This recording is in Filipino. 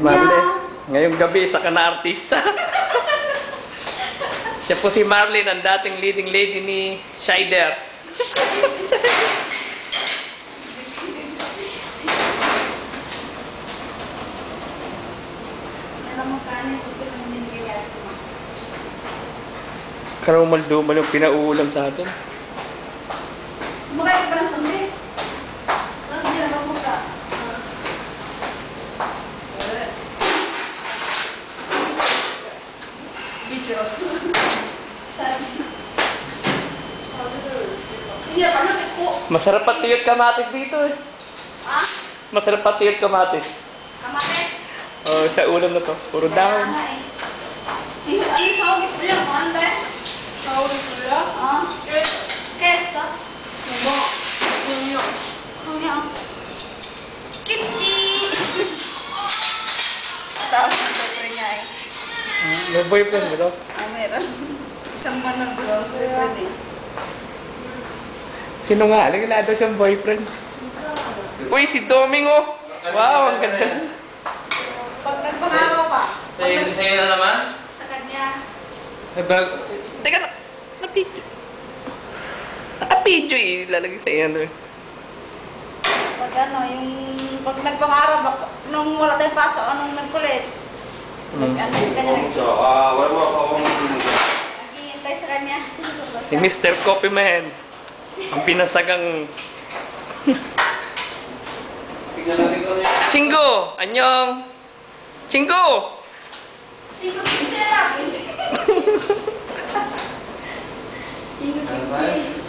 Marley, ngayong gabi, isa ka na artista. Siya po si Marlene, ang dating leading lady ni Shider. Karumal-dumal yung pinauulam sa atin. Kumakain ka pa ng sandali. Hindi na magmukha. Video. Hindi na parang nagko. Masarap patiyot kamatis dito eh. Ha? Masarap patiyot kamatis. Kamates? Oh, sa ulam na to. Puro dahon. Ano yung sawag ito lang? Ano ba? Sawag ito lang? Kes ka? Ano? Kunyo. Kunyo. Kimchi! Tapos ang boyfriend niya eh. May boyfriend mo to? Meron. Isang manang boyfriend eh. Sino nga? Nagala daw siyang boyfriend. Uy, si Doming oh! Wow, ang ganda. Pag nagpangaraw pa. Sa'yo na naman? Sa kanya. Ay, teka na. Napidyo. Nakapidyo eh. Lalagay sa iyo eh. Pag ano, yung... Pag nagpangaraw, nung wala tayong paso, anong nagkulis? Ano sa kanya? Wala mo ako Naghihintay sa kanya. Si Mr. Coffee Man. Ang pinasagang... Chingo! Anyong! Chingo! Chingo Kimchi lang! Chingo Kimchi!